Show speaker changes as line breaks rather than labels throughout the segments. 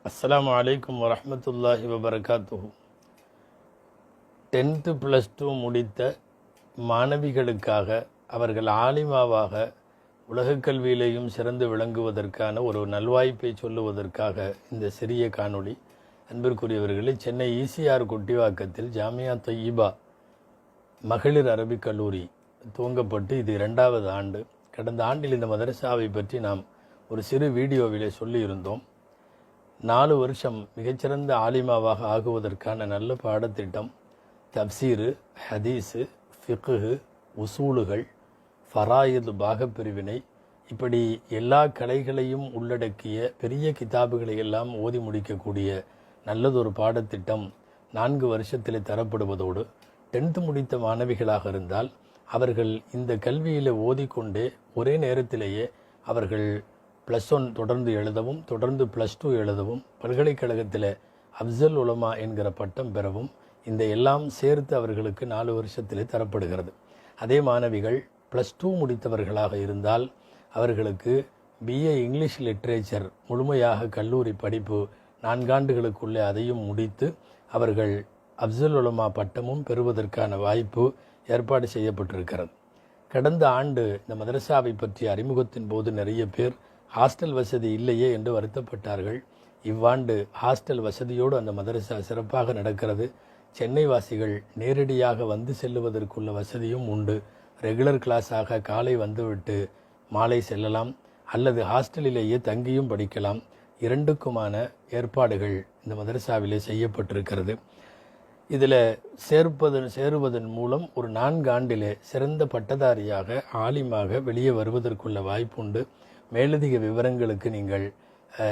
அஸ்ஸலாமு அலைக்கும் வரஹ்மத்துல்லாஹி வபரகாத்துஹு. 10th +2 முடித்த மாணவிகளுக்காக அவர்கள் ஆலிமாவாக உலகக் கல்வியிலேயும் சிறந்து விளங்குவதற்கான ஒரு நல்வாய்ப்பை சொல்லுவதற்காக இந்த சிறிய காணொளி. அன்பிற்குரியவர்களே, சென்னை ஈசிஆர் கொட்டிவாக்கத்தில் ஜாமியா தொய்யிபா மகளிர் அரபிக் கல்லூரி துவங்கப்பட்டு இது 2வது ஆண்டு. கடந்த ஆண்டில் இந்த மதரசாவை பற்றி நாம் ஒரு சிறு வீடியோவிலே சொல்லியிருந்தோம். 4 வருஷம் மிகச்சிறந்த ஆலிமாவாக ஆகுவதற்கான நல்ல பாடத்திட்டம், தப்சீரு, ஹதீஸு, ஃபிக்ஹு, உசூலுகள், ஃபராயிது பாகப்பிரிவினை, இப்படி எல்லா கலைகளையும் உள்ளடக்கிய பெரிய கிதாபுகளை எல்லாம் ஓதி முடிக்கக்கூடிய நல்லதொரு பாடத்திட்டம் 4 வருஷத்திலே தரப்படுவதோடு 10th முடித்த மாணவிகளாக இருந்தால் அவர்கள் இந்த கல்வியில் ஓதிக்கொண்டே ஒரே நேரத்திலேயே அவர்கள் +1 தொடர்ந்து எழுதவும், தொடர்ந்து +2 எழுதவும், பல்கலைக்கழகத்தில் அப்சல் உலமா என்கிற பட்டம் பெறவும், இந்த எல்லாம் சேர்த்து அவர்களுக்கு 4 வருஷத்திலே தரப்படுகிறது. அதே மாணவிகள் +2 முடித்தவர்களாக இருந்தால் அவர்களுக்கு BA இங்கிலீஷ் லிட்ரேச்சர் முழுமையாக கல்லூரி படிப்பு 4 ஆண்டுகளுக்குள்ளே அதையும் முடித்து அவர்கள் அப்சல் உலமா பட்டமும் பெறுவதற்கான வாய்ப்பு ஏற்பாடு செய்யப்பட்டிருக்கிறது. கடந்த ஆண்டு இந்த மதரசாவை பற்றிய அறிமுகத்தின் போது நிறைய பேர் ஹாஸ்டல் வசதி இல்லையே என்று வருத்தப்பட்டார்கள். இவ்வாண்டு ஹாஸ்டல் வசதியோடு அந்த மதரசா சிறப்பாக நடக்கிறது. சென்னை வாசிகள் நேரடியாக வந்து செல்லுவதற்குள்ள வசதியும் உண்டு. ரெகுலர் கிளாஸாக காலை வந்துவிட்டு மாலை செல்லலாம், அல்லது ஹாஸ்டலிலேயே தங்கியும் படிக்கலாம். 2க்குமான ஏற்பாடுகள் இந்த மதரசாவிலே செய்யப்பட்டிருக்கிறது. இதில் சேருவதன் மூலம் ஒரு 4 ஆண்டிலே சிறந்த பட்டதாரியாக ஆலிமாக வெளியே வருவதற்குள்ள வாய்ப்புண்டு. மேலதிக விவரங்களுக்கு நீங்கள்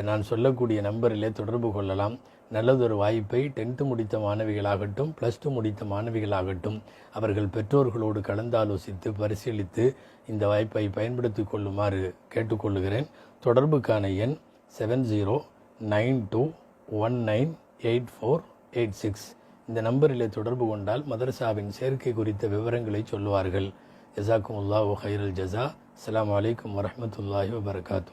நான் சொல்லக்கூடிய நம்பரிலே தொடர்பு கொள்ளலாம். நல்லதொரு வாய்ப்பை 10th முடித்த மாணவிகளாகட்டும், +2 முடித்த மாணவிகளாகட்டும் அவர்கள் பெற்றோர்களோடு கலந்தாலோசித்து பரிசீலித்து இந்த வாய்ப்பை பயன்படுத்தி கொள்ளுமாறு கேட்டுக்கொள்ளுகிறேன். தொடர்புக்கான எண் 7092198486. இந்த நம்பரிலே தொடர்பு கொண்டால் மதரசாவின் சேர்க்கை குறித்த விவரங்களை சொல்லுவார்கள். ஜஸாக்குமுல்லாஹு ஹைரல் ஜஸா. அஸ்ஸலாமு அலைக்கும் வரஹ்மத்துல்லாஹி வபரகாத்துஹு.